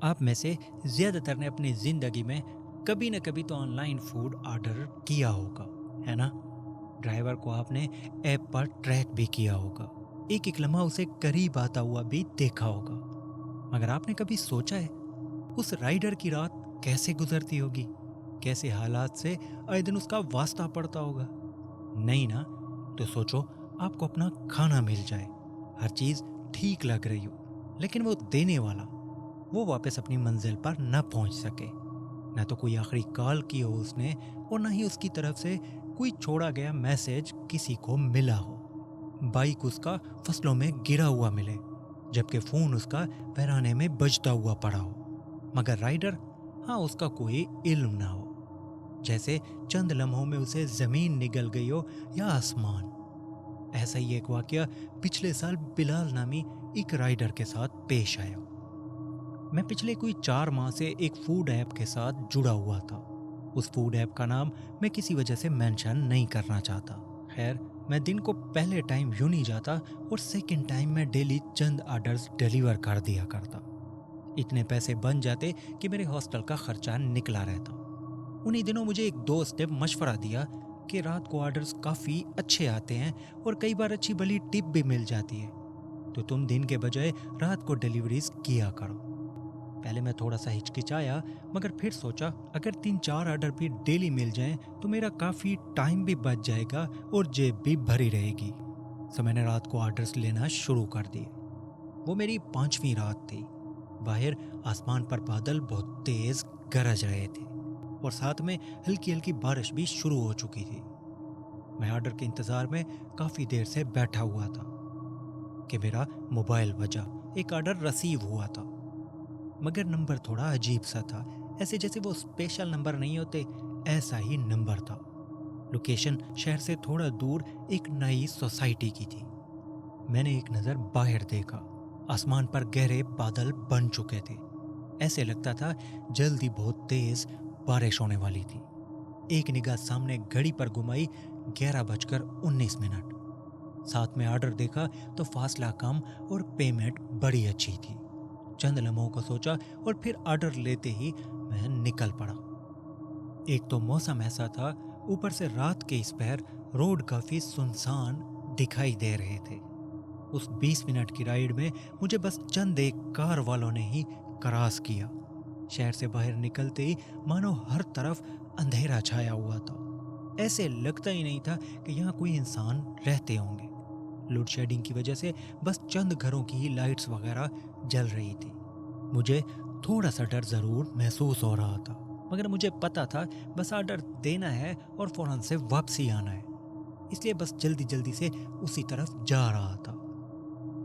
آپ میں سے زیادہ تر نے اپنی زندگی میں کبھی نہ کبھی تو آن لائن فوڈ آرڈر کیا ہوگا، ہے نا؟ ڈرائیور کو آپ نے ایپ پر ٹریک بھی کیا ہوگا، ایک ایک لمحہ اسے قریب آتا ہوا بھی دیکھا ہوگا۔ مگر آپ نے کبھی سوچا ہے اس رائڈر کی رات کیسے گزرتی ہوگی؟ کیسے حالات سے آئے دن اس کا واسطہ پڑتا ہوگا؟ نہیں نا؟ تو سوچو آپ کو اپنا کھانا مل جائے، ہر چیز ٹھیک لگ رہی ہو، لیکن وہ دینے والا وہ واپس اپنی منزل پر نہ پہنچ سکے، نہ تو کوئی آخری کال کی ہو اس نے، اور نہ ہی اس کی طرف سے کوئی چھوڑا گیا میسج کسی کو ملا ہو۔ بائک اس کا فصلوں میں گرا ہوا ملے، جبکہ فون اس کا ویرانے میں بجتا ہوا پڑا ہو، مگر رائڈر اس کا کوئی علم نہ ہو، جیسے چند لمحوں میں اسے زمین نگل گئی ہو یا آسمان۔ ایسا ہی ایک واقعہ پچھلے سال بلال نامی ایک رائڈر کے ساتھ پیش آیا۔ میں پچھلے کوئی 4 ماہ سے ایک فوڈ ایپ کے ساتھ جڑا ہوا تھا۔ اس فوڈ ایپ کا نام میں کسی وجہ سے مینشن نہیں کرنا چاہتا۔ خیر، میں دن کو پہلے ٹائم یوں نہیں جاتا اور سیکنڈ ٹائم میں ڈیلی چند آرڈرز ڈیلیور کر دیا کرتا۔ اتنے پیسے بن جاتے کہ میرے ہاسٹل کا خرچہ نکلا رہتا۔ انہی دنوں مجھے ایک دوست نے مشورہ دیا کہ رات کو آرڈرز کافی اچھے آتے ہیں اور کئی بار اچھی بلی ٹپ بھی مل جاتی ہے، تو تم دن کے بجائے رات کو ڈیلیوریز کیا کرو۔ پہلے میں تھوڑا سا ہچکچایا، مگر پھر سوچا اگر 3-4 آرڈر بھی ڈیلی مل جائیں تو میرا کافی ٹائم بھی بچ جائے گا اور جیب بھی بھری رہے گی۔ سو میں نے رات کو آرڈرز لینا شروع کر دیے۔ وہ میری 5ویں رات تھی۔ باہر آسمان پر بادل بہت تیز گرج رہے تھے اور ساتھ میں ہلکی ہلکی بارش بھی شروع ہو چکی تھی۔ میں آرڈر کے انتظار میں کافی دیر سے بیٹھا ہوا تھا کہ میرا موبائل بجا۔ ایک آرڈر ریسیو ہوا تھا، مگر نمبر تھوڑا عجیب سا تھا، ایسے جیسے وہ اسپیشل نمبر نہیں ہوتے، ایسا ہی نمبر تھا۔ لوکیشن شہر سے تھوڑا دور ایک نئی سوسائٹی کی تھی۔ میں نے ایک نظر باہر دیکھا، آسمان پر گہرے بادل بن چکے تھے، ایسے لگتا تھا جلدی بہت تیز بارش ہونے والی تھی۔ ایک نگاہ سامنے گھڑی پر گھمائی، 11:19۔ ساتھ میں آرڈر دیکھا تو فاصلہ کم اور پیمنٹ بڑی اچھی تھی۔ چند لمحوں کو سوچا اور پھر آرڈر لیتے ہی میں نکل پڑا۔ ایک تو موسم ایسا تھا، اوپر سے رات کے اس پہر روڈ کافی سنسان دکھائی دے رہے تھے۔ اس 20 منٹ کی رائیڈ میں مجھے بس چند ایک کار والوں نے ہی کراس کیا۔ شہر سے باہر نکلتے ہی مانو ہر طرف اندھیرا چھایا ہوا تھا، ایسے لگتا ہی نہیں تھا کہ یہاں کوئی انسان رہتے ہوں گے۔ لوڈ شیڈنگ کی وجہ سے بس چند گھروں کی ہی لائٹس وغیرہ جل رہی تھی۔ مجھے تھوڑا سا ڈر ضرور محسوس ہو رہا تھا، مگر مجھے پتا تھا بس آرڈر دینا ہے اور فوراً سے واپسی آنا ہے، اس لیے بس جلدی جلدی سے اسی طرف جا رہا تھا۔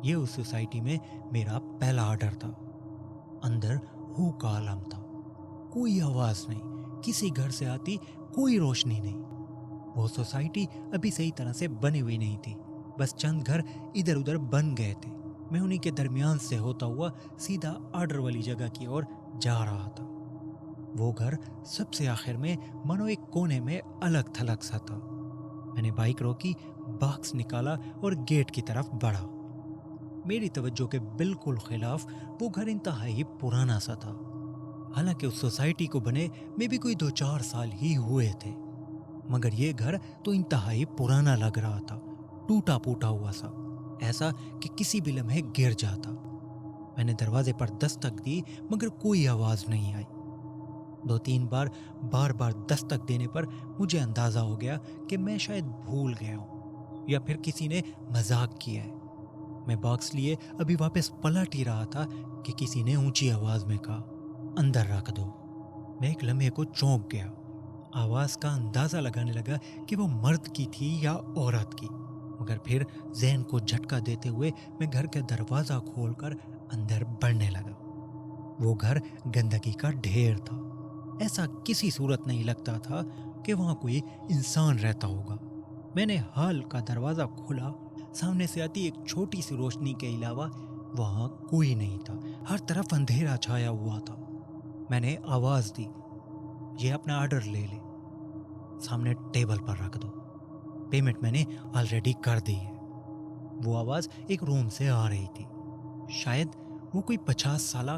یہ اس سوسائٹی میں میرا پہلا آرڈر تھا۔ اندر ہو کا عالم تھا، کوئی آواز نہیں، کسی گھر سے آتی کوئی روشنی نہیں۔ وہ سوسائٹی ابھی صحیح طرح سے بنی ہوئی نہیں تھی، بس چند گھر ادھر ادھر بن گئے تھے۔ میں انہی کے درمیان سے ہوتا ہوا سیدھا آرڈر والی جگہ کی اور جا رہا تھا۔ وہ گھر سب سے آخر میں مانو ایک کونے میں الگ تھلگ سا تھا۔ میں نے بائک روکی، باکس نکالا اور گیٹ کی طرف بڑھا۔ میری توجہ کے بالکل خلاف وہ گھر انتہائی پرانا سا تھا، حالانکہ اس سوسائٹی کو بنے میں بھی کوئی 2-4 سال ہی ہوئے تھے، مگر یہ گھر تو انتہائی پرانا لگ رہا تھا، ٹوٹا پوٹا ہوا سا، ایسا کہ کسی بھی لمحے گر جاتا۔ میں نے دروازے پر دستک دی، مگر کوئی آواز نہیں آئی۔ 2-3 بار دستک دینے پر مجھے اندازہ ہو گیا کہ میں شاید بھول گیا ہوں یا پھر کسی نے مذاق کیا ہے۔ میں باکس لیے ابھی واپس پلٹ ہی رہا تھا کہ کسی نے اونچی آواز میں کہا، اندر رکھ دو۔ میں ایک لمحے کو چونک گیا، آواز کا اندازہ لگانے لگا کہ وہ مرد کی تھی یا عورت کی، مگر پھر ذہن کو جھٹکا دیتے ہوئے میں گھر کا دروازہ کھول کر اندر بڑھنے لگا۔ وہ گھر گندگی کا ڈھیر تھا، ایسا کسی صورت نہیں لگتا تھا کہ وہاں کوئی انسان رہتا ہوگا۔ میں نے ہال کا دروازہ کھولا، سامنے سے آتی ایک چھوٹی سی روشنی کے علاوہ وہاں کوئی نہیں تھا، ہر طرف اندھیرا چھایا ہوا تھا۔ میں نے آواز دی، یہ اپنا آرڈر لے لے، سامنے ٹیبل پر رکھ دو، پیمنٹ میں نے آلریڈی کر دی ہے۔ وہ آواز ایک روم سے آ رہی تھی، شاید وہ کوئی 50 سالہ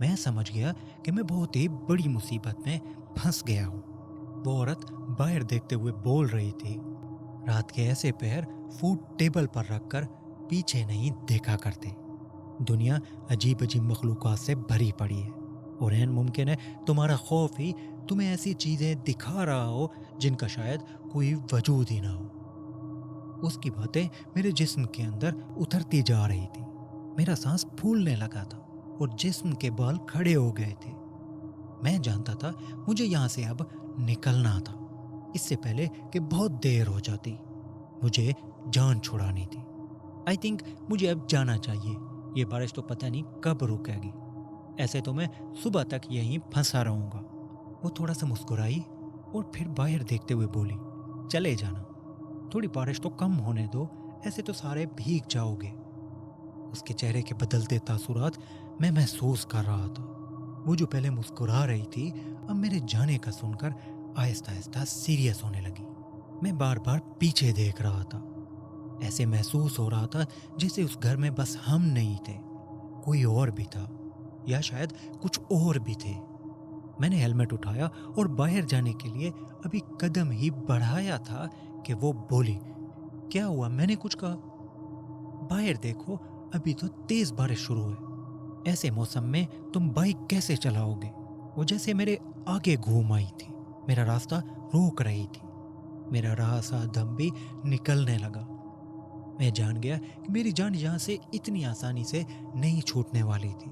میں سمجھ گیا کہ میں بہت ہی بڑی مصیبت میں پھنس گیا ہوں۔ وہ عورت باہر دیکھتے ہوئے بول رہی تھی، رات کے ایسے پہر فوڈ ٹیبل پر رکھ کر پیچھے نہیں دیکھا کرتے۔ دنیا عجیب عجیب مخلوقات سے بھری پڑی ہے، اور این ممکن ہے تمہارا خوف ہی تمہیں ایسی چیزیں دکھا رہا ہو جن کا شاید کوئی وجود ہی نہ ہو۔ اس کی باتیں میرے جسم کے اندر اترتی جا رہی تھی۔ میرا سانس پھولنے لگا تھا اور جسم کے بال کھڑے ہو گئے تھے۔ میں جانتا تھا مجھے یہاں سے اب نکلنا تھا، اس سے پہلے کہ بہت دیر ہو جاتی۔ مجھے جان چھڑانی تھی۔ آئی تھنک مجھے اب جانا چاہیے، یہ بارش تو پتہ نہیں کب رکے گی، ایسے تو میں صبح تک یہیں پھنسا رہوں گا۔ وہ تھوڑا سا مسکرائی اور پھر باہر دیکھتے ہوئے بولی، چلے جانا، تھوڑی بارش تو کم ہونے دو، ایسے تو سارے بھیگ جاؤ گے۔ اس کے چہرے کے بدلتے تاثرات میں محسوس کر رہا تھا۔ وہ جو پہلے مسکرا رہی تھی اب میرے جانے کا سن کر آہستہ آہستہ سیریس ہونے لگی۔ میں بار بار پیچھے دیکھ رہا تھا، ایسے محسوس ہو رہا تھا جیسے اس گھر میں بس ہم نہیں تھے، کوئی اور بھی تھا، یا شاید کچھ اور بھی تھے۔ میں نے ہیلمٹ اٹھایا اور باہر جانے کے لیے ابھی قدم ہی بڑھایا تھا کہ وہ بولی، کیا ہوا؟ میں نے کچھ کہا؟ باہر دیکھو، ابھی تو تیز بارش شروع ہے، ایسے موسم میں تم بائک کیسے چلاؤ گے؟ وہ جیسے میرے آگے گھوم آئی تھی، میرا راستہ روک رہی تھی۔ میرا رہا دم بھی نکلنے لگا۔ میں جان گیا کہ میری جان یہاں سے اتنی آسانی سے نہیں چھوٹنے والی تھی۔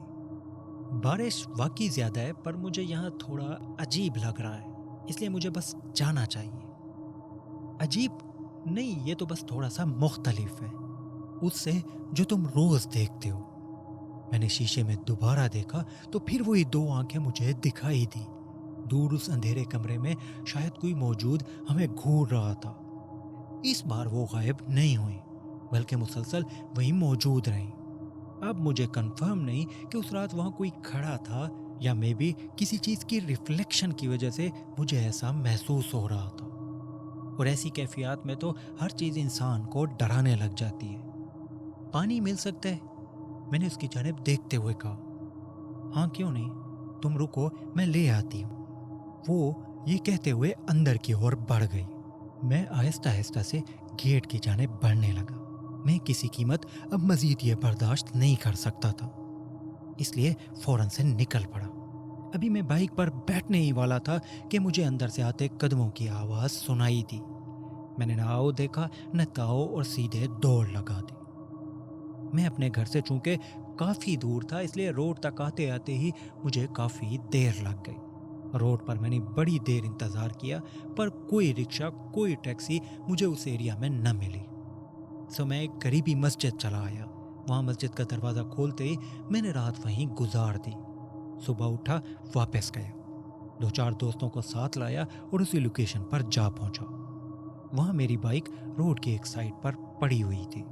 بارش واقعی زیادہ ہے، پر مجھے یہاں تھوڑا عجیب لگ رہا ہے، اس لیے مجھے بس جانا چاہیے۔ عجیب نہیں، یہ تو بس تھوڑا سا مختلف ہے اس سے جو تم روز دیکھتے ہو۔ میں نے شیشے میں دوبارہ دیکھا تو پھر وہی دو آنکھیں مجھے دکھائی دی۔ دور اس اندھیرے کمرے میں شاید کوئی موجود ہمیں گھور رہا تھا۔ اس بار وہ غائب نہیں ہوئی، بلکہ مسلسل وہیں موجود رہیں۔ اب مجھے کنفرم نہیں کہ اس رات وہاں کوئی کھڑا تھا یا میں بھی کسی چیز کی ریفلیکشن کی وجہ سے مجھے ایسا محسوس ہو رہا تھا۔ اور ایسی کیفیات میں تو ہر چیز انسان کو ڈرانے لگ جاتی ہے۔ پانی مل سکتا ہے؟ میں نے اس کی جانب دیکھتے ہوئے کہا۔ ہاں کیوں نہیں، تم رکو میں لے آتی ہوں۔ وہ یہ کہتے ہوئے اندر کی اور بڑھ گئی۔ میں آہستہ آہستہ سے گیٹ کی جانب بڑھنے لگا۔ میں کسی قیمت اب مزید یہ برداشت نہیں کر سکتا تھا، اس لیے فوراً سے نکل پڑا۔ ابھی میں بائک پر بیٹھنے ہی والا تھا کہ مجھے اندر سے آتے قدموں کی آواز سنائی دی۔ میں نے نہ آؤ دیکھا نہ تاؤ اور سیدھے دوڑ لگا دی۔ میں اپنے گھر سے چونکہ کافی دور تھا، اس لیے روڈ تک آتے آتے ہی مجھے کافی دیر لگ گئی۔ روڈ پر میں نے بڑی دیر انتظار کیا، پر کوئی رکشہ کوئی ٹیکسی مجھے اس ایریا میں نہ ملی۔ سو میں ایک قریبی مسجد چلا آیا۔ وہاں مسجد کا دروازہ کھولتے ہی میں نے رات وہیں گزار دی۔ صبح اٹھا، واپس گیا، 2-4 دوستوں کو ساتھ لایا اور اسی لوکیشن پر جا پہنچا۔ وہاں میری بائک روڈ کی ایک سائڈ پر پڑی ہوئی تھی۔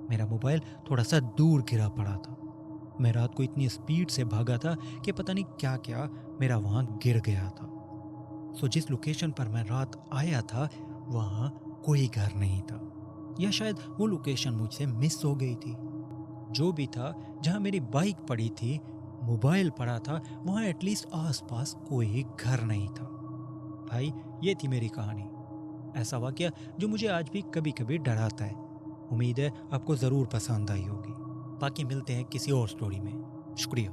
میرا موبائل تھوڑا سا دور گرا پڑا تھا۔ میں رات کو اتنی اسپیڈ سے بھاگا تھا کہ پتہ نہیں کیا کیا میرا وہاں گر گیا تھا۔ سو جس لوکیشن پر میں رات آیا تھا وہاں کوئی گھر نہیں تھا، یا شاید وہ لوکیشن مجھ سے مس ہو گئی تھی۔ جو بھی تھا، جہاں میری بائک پڑی تھی، موبائل پڑا تھا، وہاں ایٹ لیسٹ آس پاس کوئی گھر نہیں تھا۔ بھائی، یہ تھی میری کہانی، ایسا واقعہ جو مجھے آج بھی کبھی کبھی ڈراتا ہے۔ امید ہے آپ کو ضرور پسند آئی ہوگی۔ باقی ملتے ہیں کسی اور سٹوری میں۔ شکریہ۔